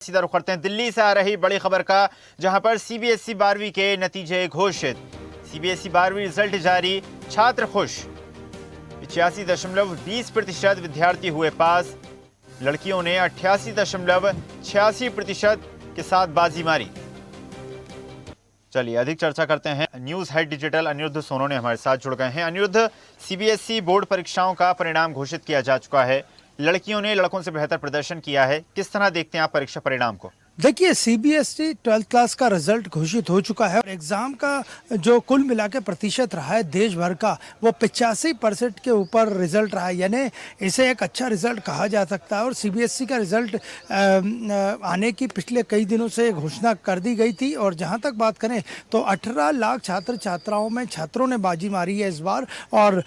सीधा रुख करते हैं दिल्ली से आ रही बड़ी खबर का, जहां पर सीबीएसई 12वीं के नतीजे घोषित। सीबीएसई 12वीं रिजल्ट जारी, छात्र खुश। 85.20% विद्यार्थी हुए पास। लड़कियों ने 88.86% के साथ बाजी मारी। चलिए अधिक चर्चा करते हैं। News head digital Aniruddh Sonone हमारे साथ जुड़ गए हैं। अनिरुद्ध, सीबीएसई बोर्ड परीक्षाओं का परिणाम घोषित किया जा चुका है। लड़कियों ने लड़कों से बेहतर प्रदर्शन किया है। किस तरह देखते हैं आप परीक्षा परिणाम को? देखिए, सीबीएसई 12th क्लास का रिजल्ट घोषित हो चुका है और एग्जाम का जो कुल मिला के प्रतिशत रहा है देश भर का, वो 85% के ऊपर रिजल्ट रहा है। यानी इसे एक अच्छा रिजल्ट कहा जा सकता है। और सीबीएसई का रिजल्ट आने की पिछले कई दिनों से घोषणा कर दी गई थी। और जहां तक बात करें तो 18 लाख छात्र छात्राओं में छात्रों ने बाजी मारी है इस बार। और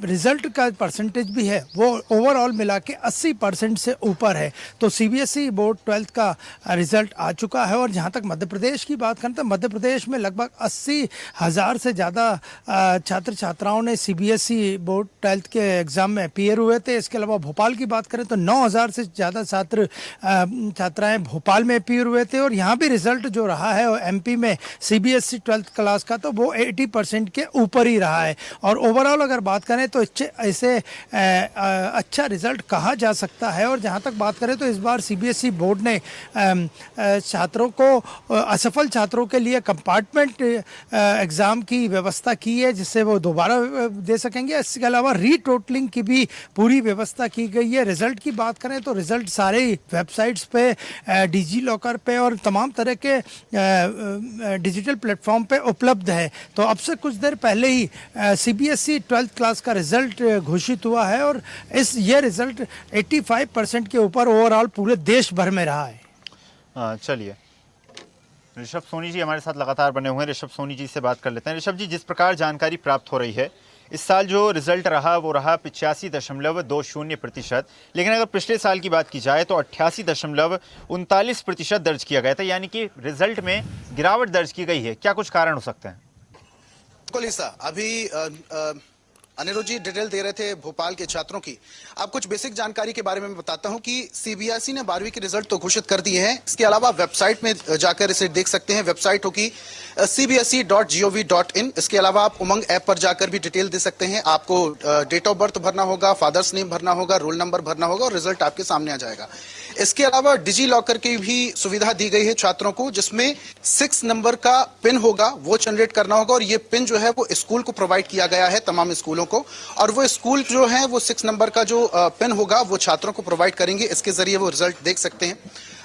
रिजल्ट का परसेंटेज भी है वो ओवरऑल मिला के 80% से ऊपर है। तो सीबीएसई बोर्ड 12th का रिजल्ट आ चुका है। और जहां तक मध्य प्रदेश की बात करें तो मध्य प्रदेश में लगभग 80,000 से ज़्यादा छात्र छात्राओं ने सीबीएसई बोर्ड 12th के एग्ज़ाम में अपीयर हुए थे। इसके अलावा भोपाल की बात करें तो 9,000 से ज़्यादा छात्र छात्राएं भोपाल में अपीयर हुए थे। और यहाँ भी रिजल्ट जो रहा है एमपी में सीबीएसई 12th क्लास का, तो वो 80% के ऊपर ही रहा है। और ओवरऑल अगर बात करें तो इसे अच्छा रिजल्ट कहा जा सकता है। और जहाँ तक बात करें तो इस बार सीबीएसई बोर्ड ने छात्रों को, असफल छात्रों के लिए कंपार्टमेंट एग्ज़ाम की व्यवस्था की है, जिससे वो दोबारा दे सकेंगे। इसके अलावा रीटोटलिंग की भी पूरी व्यवस्था की गई है। रिज़ल्ट की बात करें तो रिज़ल्ट सारे वेबसाइट्स पे, डिजी लॉकर पे और तमाम तरह के डिजिटल प्लेटफॉर्म पे उपलब्ध है। तो अब से कुछ देर पहले ही सीबीएसई 12th क्लास का रिज़ल्ट घोषित हुआ है। और ये रिज़ल्ट 85% के ऊपर ओवरऑल पूरे देश भर में रहा है। चलिए, ऋषभ सोनी जी हमारे साथ लगातार बने हुए हैं। ऋषभ सोनी जी से बात कर लेते हैं। ऋषभ जी, जिस प्रकार जानकारी प्राप्त हो रही है, इस साल जो रिजल्ट रहा वो रहा 85.20%। लेकिन अगर पिछले साल की बात की जाए तो 88.39% दर्ज किया गया था। यानी कि रिजल्ट में गिरावट दर्ज की गई है। क्या कुछ कारण हो सकते हैं? अभी अनिरुद्ध जी डिटेल दे रहे थे भोपाल के छात्रों की। आप कुछ बेसिक जानकारी के बारे में बताता हूं कि सीबीएसई ने 12वीं के रिजल्ट तो घोषित कर दिए हैं। इसके अलावा वेबसाइट में जाकर इसे देख सकते हैं। वेबसाइट होगी cbse.gov.in। इसके अलावा आप उमंग ऐप पर जाकर भी डिटेल दे सकते हैं। आपको डेट ऑफ बर्थ भरना होगा, फादर्स नेम भरना होगा, रोल नंबर भरना होगा और रिजल्ट आपके सामने आ जाएगा। इसके अलावा डिजी लॉकर की भी सुविधा दी गई है छात्रों को, जिसमें 6 नंबर का पिन होगा, वो जनरेट करना होगा। और ये पिन जो है वो स्कूल को प्रोवाइड किया गया है, तमाम स्कूलों को। और वो स्कूल जो है वो 6 नंबर का जो पिन होगा वो छात्रों को प्रोवाइड करेंगे। इसके जरिए वो रिजल्ट देख सकते हैं।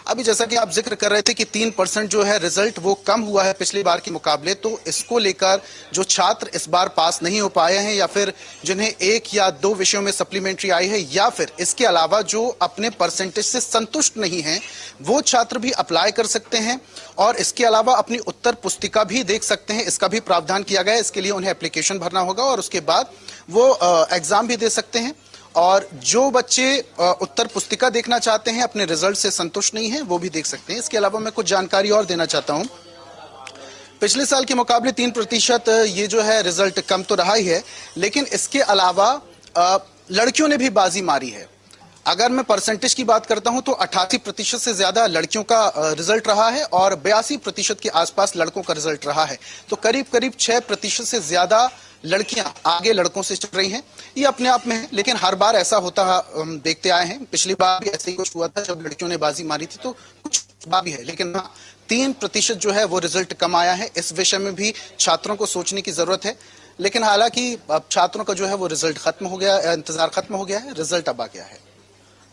अभी जैसा कि आप जिक्र कर रहे थे कि 3% जो है रिजल्ट वो कम हुआ है पिछली बार के मुकाबले, तो इसको लेकर जो छात्र इस बार पास नहीं हो पाए हैं या फिर जिन्हें 1 या 2 विषयों में सप्लीमेंट्री आई है, या फिर इसके अलावा जो अपने परसेंटेज से संतुष्ट नहीं हैं, वो छात्र भी अप्लाई कर सकते हैं। और इसके अलावा अपनी उत्तर पुस्तिका भी देख सकते हैं। इसका भी प्रावधान किया गया है। इसके लिए उन्हें एप्लीकेशन भरना होगा और उसके बाद वो एग्जाम भी दे सकते हैं। और जो बच्चे उत्तर पुस्तिका देखना चाहते हैं, अपने रिजल्ट से संतुष्ट नहीं हैं, वो भी देख सकते हैं। इसके अलावा मैं कुछ जानकारी और देना चाहता हूं। पिछले साल के मुकाबले 3% ये जो है रिजल्ट कम तो रहा ही है, लेकिन इसके अलावा लड़कियों ने भी बाजी मारी है। अगर मैं परसेंटेज की बात करता हूं तो 88% से ज्यादा लड़कियों का रिजल्ट रहा है और 82% के आसपास लड़कों का रिजल्ट रहा है। तो करीब करीब 6% से ज्यादा लड़कियां आगे लड़कों से चल रही हैं। ये अपने आप में है, लेकिन हर बार ऐसा होता हम देखते आए हैं। पिछली बार भी ऐसे ही कुछ हुआ था जब लड़कियों ने बाजी मारी थी, तो कुछ बात भी है। लेकिन हाँ, 3% जो है वो रिजल्ट कम आया है। इस विषय में भी छात्रों को सोचने की जरूरत है। लेकिन हालांकि अब छात्रों का जो है वो रिजल्ट खत्म हो गया, इंतजार खत्म हो गया है, रिजल्ट अब आ गया है।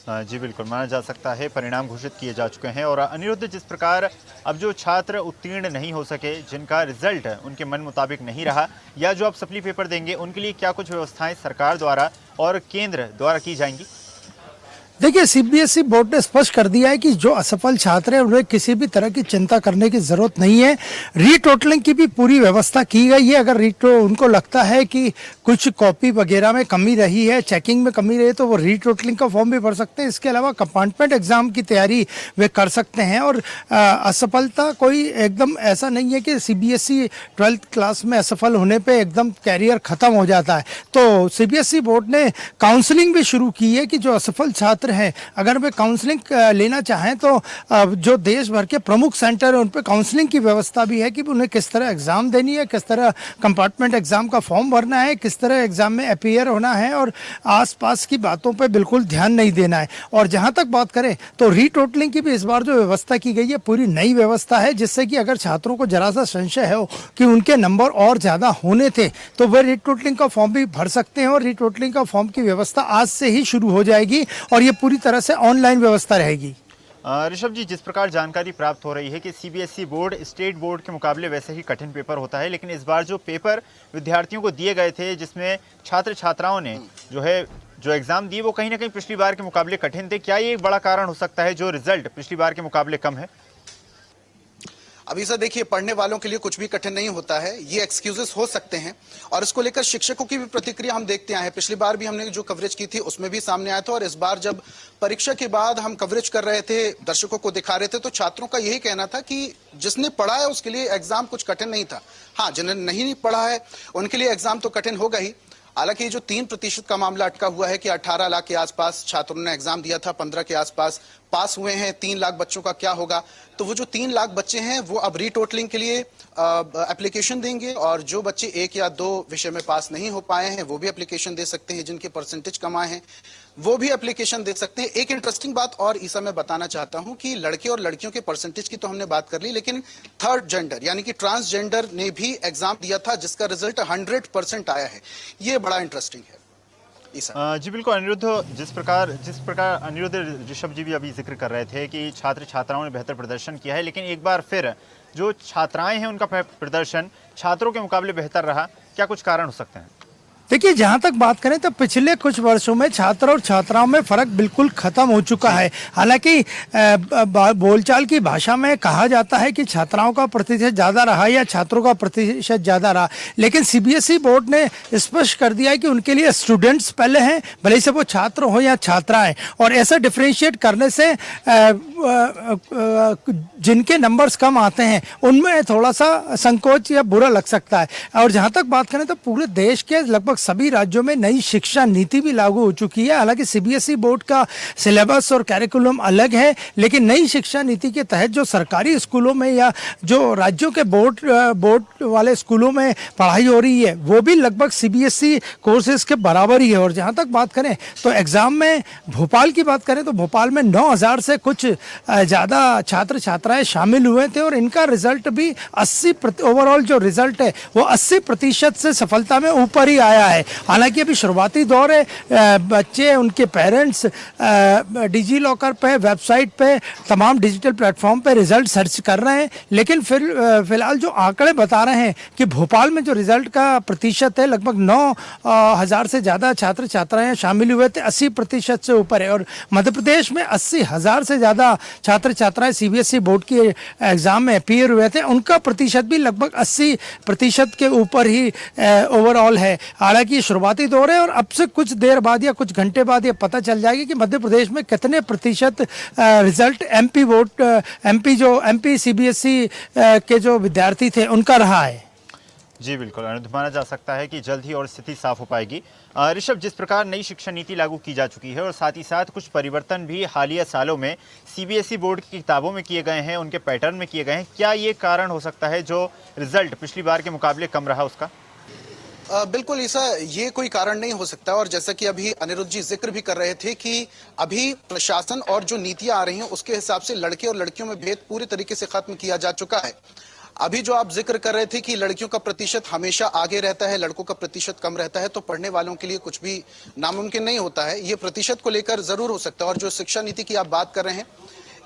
जी बिल्कुल, माना जा सकता है परिणाम घोषित किए जा चुके हैं। और अनिरुद्ध, जिस प्रकार अब जो छात्र उत्तीर्ण नहीं हो सके, जिनका रिजल्ट उनके मन मुताबिक नहीं रहा, या जो अब सप्ली पेपर देंगे, उनके लिए क्या कुछ व्यवस्थाएं सरकार द्वारा और केंद्र द्वारा की जाएंगी? देखिए, सीबीएसई बोर्ड ने स्पष्ट कर दिया है कि जो असफल छात्र हैं उन्हें किसी भी तरह की चिंता करने की जरूरत नहीं है। रीटोटलिंग की भी पूरी व्यवस्था की गई है। अगर उनको लगता है कि कुछ कॉपी वगैरह में कमी रही है, चेकिंग में कमी रही है, तो वो रीटोटलिंग का फॉर्म भी भर सकते हैं। इसके अलावा कंपार्टमेंट एग्जाम की तैयारी वे कर सकते हैं। और असफलता कोई एकदम ऐसा नहीं है कि सीबीएसई 12th क्लास में असफल होने पर एकदम कैरियर खत्म हो जाता है। तो सीबीएसई बोर्ड ने काउंसलिंग भी शुरू की है कि जो असफल छात्र छात्र हैं अगर वे काउंसलिंग लेना चाहें तो जो देश भर के प्रमुख सेंटर है उन पर काउंसलिंग की व्यवस्था भी है कि उन्हें किस तरह एग्ज़ाम देनी है, किस तरह कंपार्टमेंट एग्ज़ाम का फॉर्म भरना है, किस तरह एग्ज़ाम में अपीयर होना है और आसपास की बातों पे बिल्कुल ध्यान नहीं देना है। और जहां तक बात करें तो रीटोटलिंग की भी इस बार जो व्यवस्था की गई है पूरी नई व्यवस्था है, जिससे कि अगर छात्रों को जरा सा संशय हो कि उनके नंबर और ज़्यादा होने थे तो वे रीटोटलिंग का फॉर्म भी भर सकते हैं। और रीटोटलिंग का फॉर्म की व्यवस्था आज से ही शुरू हो जाएगी और ये पूरी तरह से ऑनलाइन व्यवस्था रहेगी। ऋषभ जी, जिस प्रकार जानकारी प्राप्त हो रही है कि सीबीएसई बोर्ड स्टेट बोर्ड के मुकाबले वैसे ही कठिन पेपर होता है, लेकिन इस बार जो पेपर विद्यार्थियों को दिए गए थे जिसमें छात्र छात्राओं ने जो एग्ज़ाम दिए वो कहीं ना कहीं पिछली बार के मुकाबले कठिन थे, क्या ये एक बड़ा कारण हो सकता है जो रिजल्ट पिछली बार के मुकाबले कम है? अभी सर देखिए, पढ़ने वालों के लिए कुछ भी कठिन नहीं होता है, ये एक्सक्यूजेस हो सकते हैं और इसको लेकर शिक्षकों की भी प्रतिक्रिया हम देखते आए हैं। पिछली बार भी हमने जो कवरेज की थी उसमें भी सामने आया था और इस बार जब परीक्षा के बाद हम कवरेज कर रहे थे, दर्शकों को दिखा रहे थे, तो छात्रों का यही कहना था कि जिसने पढ़ा है उसके लिए एग्जाम कुछ कठिन नहीं था। हाँ, जिन्होंने नहीं पढ़ा है उनके लिए एग्जाम तो कठिन होगा ही। हालांकि जो 3% का मामला अटका हुआ है कि 18 लाख के आसपास छात्रों ने एग्जाम दिया था, 15 के आसपास पास हुए हैं, 3 लाख बच्चों का क्या होगा? तो वो जो 3 लाख बच्चे हैं वो अब रीटोटलिंग के लिए एप्लीकेशन देंगे और जो बच्चे 1 या 2 विषय में पास नहीं हो पाए हैं वो भी एप्लीकेशन दे सकते हैं, जिनके परसेंटेज कम आए हैं वो भी एप्लीकेशन दे सकते हैं। एक इंटरेस्टिंग बात और ईसा मैं बताना चाहता हूं कि लड़के और लड़कियों के परसेंटेज की तो हमने बात कर ली, लेकिन थर्ड जेंडर यानी कि ट्रांसजेंडर ने भी एग्जाम दिया था जिसका रिजल्ट 100% आया है। ये बड़ा इंटरेस्टिंग है। जी बिल्कुल अनिरुद्ध, जिस प्रकार अनिरुद्ध ऋषभ जी भी अभी जिक्र कर रहे थे कि छात्र छात्राओं ने बेहतर प्रदर्शन किया है, लेकिन एक बार फिर जो छात्राएं हैं उनका प्रदर्शन छात्रों के मुकाबले बेहतर रहा, क्या कुछ कारण हो सकते हैं? देखिए, जहां तक बात करें तो पिछले कुछ वर्षों में छात्र और छात्राओं में फर्क बिल्कुल खत्म हो चुका है। हालांकि बोलचाल की भाषा में कहा जाता है कि छात्राओं का प्रतिशत ज़्यादा रहा या छात्रों का प्रतिशत ज़्यादा रहा, लेकिन सीबीएसई बोर्ड ने स्पष्ट कर दिया है कि उनके लिए स्टूडेंट्स पहले हैं, भले से वो छात्र हो या छात्राएं। और ऐसा डिफ्रेंशिएट करने से जिनके नंबर्स कम आते हैं उनमें थोड़ा सा संकोच या बुरा लग सकता है। और जहाँ तक बात करें तो पूरे देश के लगभग सभी राज्यों में नई शिक्षा नीति भी लागू हो चुकी है। हालांकि सीबीएसई बोर्ड का सिलेबस और कैरिकुलम अलग है, लेकिन नई शिक्षा नीति के तहत जो सरकारी स्कूलों में या जो राज्यों के बोर्ड वाले स्कूलों में पढ़ाई हो रही है वो भी लगभग सीबीएसई कोर्सेज के बराबर ही है। और जहाँ तक बात करें तो एग्ज़ाम में भोपाल की बात करें तो भोपाल में 9,000 से कुछ ज़्यादा छात्र छात्राएँ शामिल हुए थे और इनका रिजल्ट भी 80% ओवरऑल जो रिजल्ट है वो 80% से सफलता में ऊपर ही आया है। हालांकि अभी शुरुआती दौर है, बच्चे उनके पेरेंट्स डिजी लॉकर पे, वेबसाइट पे, तमाम डिजिटल प्लेटफॉर्म पे रिजल्ट सर्च कर रहे हैं, लेकिन फिलहाल जो आंकड़े बता रहे हैं कि भोपाल में जो रिजल्ट का प्रतिशत है लगभग 9,000 से ज़्यादा छात्र छात्राएं शामिल हुए थे, 80% से ऊपर है। और मध्य प्रदेश में 80,000 से ज़्यादा छात्र छात्राएं सीबीएसई बोर्ड की एग्ज़ाम में अपीयर हुए थे, उनका प्रतिशत भी लगभग 80% के ऊपर ही ओवरऑल है। हालांकि शुरुआती दौर है और अब से कुछ देर बाद या कुछ घंटे बाद ये पता चल जाएगी कि मध्य प्रदेश में कितने प्रतिशत रिजल्ट एमपी सीबीएसई के जो विद्यार्थी थे उनका रहा है। जी बिल्कुल, माना जा सकता है कि जल्द ही और स्थिति साफ हो पाएगी। ऋषभ, जिस प्रकार नई शिक्षा नीति लागू की जा चुकी है और साथ ही साथ कुछ परिवर्तन भी हालिया सालों में सीबीएसई बोर्ड की किताबों में किए गए हैं, उनके पैटर्न में किए गए हैं, क्या ये कारण हो सकता है जो रिजल्ट पिछली बार के मुकाबले कम रहा उसका? बिल्कुल ईसा, ये कोई कारण नहीं हो सकता। और जैसा कि अभी अनिरुद्ध जी जिक्र भी कर रहे थे कि अभी प्रशासन और जो नीतियां आ रही हैं उसके हिसाब से लड़के और लड़कियों में भेद पूरी तरीके से खत्म किया जा चुका है। अभी जो आप जिक्र कर रहे थे कि लड़कियों का प्रतिशत हमेशा आगे रहता है, लड़कों का प्रतिशत कम रहता है, तो पढ़ने वालों के लिए कुछ भी नामुमकिन नहीं होता है। ये प्रतिशत को लेकर जरूर हो सकता है। और जो शिक्षा नीति की आप बात कर रहे हैं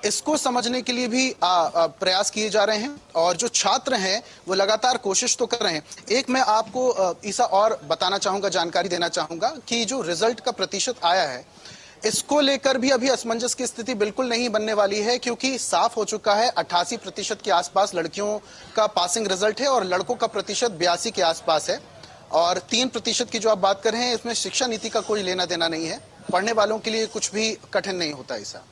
इसको समझने के लिए भी प्रयास किए जा रहे हैं और जो छात्र हैं वो लगातार कोशिश तो कर रहे हैं। एक मैं आपको ईसा और बताना चाहूंगा, जानकारी देना चाहूंगा कि जो रिजल्ट का प्रतिशत आया है इसको लेकर भी अभी असमंजस की स्थिति बिल्कुल नहीं बनने वाली है, क्योंकि साफ हो चुका है 88% के आसपास लड़कियों का पासिंग रिजल्ट है और लड़कों का प्रतिशत 82 के आसपास है। और 3% की जो आप बात कर रहे हैं इसमें शिक्षा नीति का कोई लेना देना नहीं है। पढ़ने वालों के लिए कुछ भी कठिन नहीं होता ऐसा।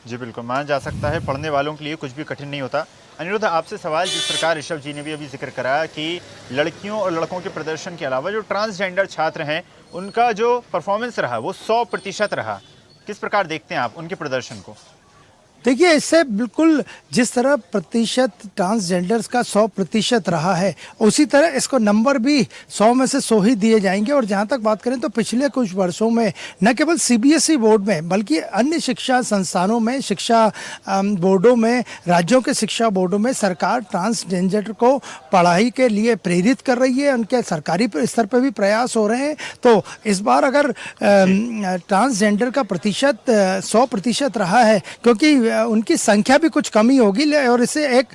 जी बिल्कुल, माना जा सकता है पढ़ने वालों के लिए कुछ भी कठिन नहीं होता। अनिरुद्ध, आपसे सवाल, जिस प्रकार ऋषभ जी ने भी अभी जिक्र करा कि लड़कियों और लड़कों के प्रदर्शन के अलावा जो ट्रांसजेंडर छात्र हैं उनका जो परफॉर्मेंस रहा वो 100% रहा, किस प्रकार देखते हैं आप उनके प्रदर्शन को? देखिए, इससे बिल्कुल जिस तरह प्रतिशत ट्रांसजेंडर्स का 100% रहा है, उसी तरह इसको नंबर भी 100 में से 100 ही दिए जाएंगे। और जहां तक बात करें तो पिछले कुछ वर्षों में न केवल सीबीएसई बोर्ड में बल्कि अन्य शिक्षा संस्थानों में, शिक्षा बोर्डों में, राज्यों के शिक्षा बोर्डों में सरकार ट्रांसजेंडर को पढ़ाई के लिए प्रेरित कर रही है। उनके सरकारी स्तर पर भी प्रयास हो रहे हैं। तो इस बार अगर ट्रांसजेंडर का प्रतिशत 100% रहा है, क्योंकि उनकी संख्या भी कुछ कमी होगी और इसे एक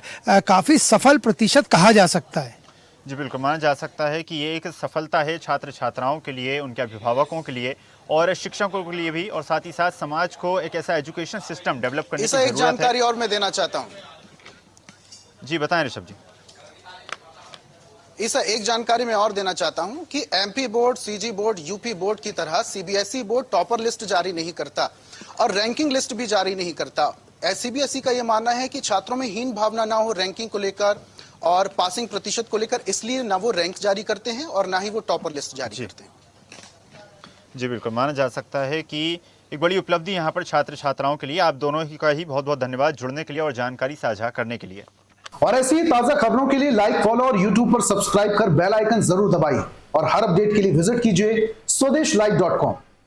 काफी सफल प्रतिशत कहा जा सकता है। जी बिल्कुल, माना जा सकता है कि ये एक सफलता है छात्र छात्राओं के लिए, उनके अभिभावकों के लिए और शिक्षकों के लिए भी, और साथ ही साथ समाज को एक ऐसा एजुकेशन सिस्टम डेवलप करने की इसका एक जरूरत है। जानकारी और मैं देना चाहता हूँ। जी बताएं ऋषभ जी। इस एक जानकारी मैं और देना चाहता हूं कि MP board, CG board, UP board की तरह सीबीएसई बोर्ड टॉपर लिस्ट जारी नहीं करता और रैंकिंग लिस्ट भी जारी नहीं करता। सीबीएसई का यह मानना है कि छात्रों में हीन भावना ना हो रैंकिंग को लेकर और पासिंग प्रतिशत को लेकर, इसलिए ना वो रैंक जारी करते हैं और ना ही वो टॉपर लिस्ट जारी करते हैं। जी बिल्कुल, माना जा सकता है कि एक बड़ी उपलब्धि यहाँ पर छात्र छात्राओं के लिए। आप दोनों ही का ही बहुत बहुत धन्यवाद जुड़ने के लिए और जानकारी साझा करने के लिए। और ऐसी ही ताजा खबरों के लिए लाइक, फॉलो और यूट्यूब पर सब्सक्राइब कर बेल आइकन जरूर दबाइए और हर अपडेट के लिए विजिट कीजिए स्वदेशलाइव.com।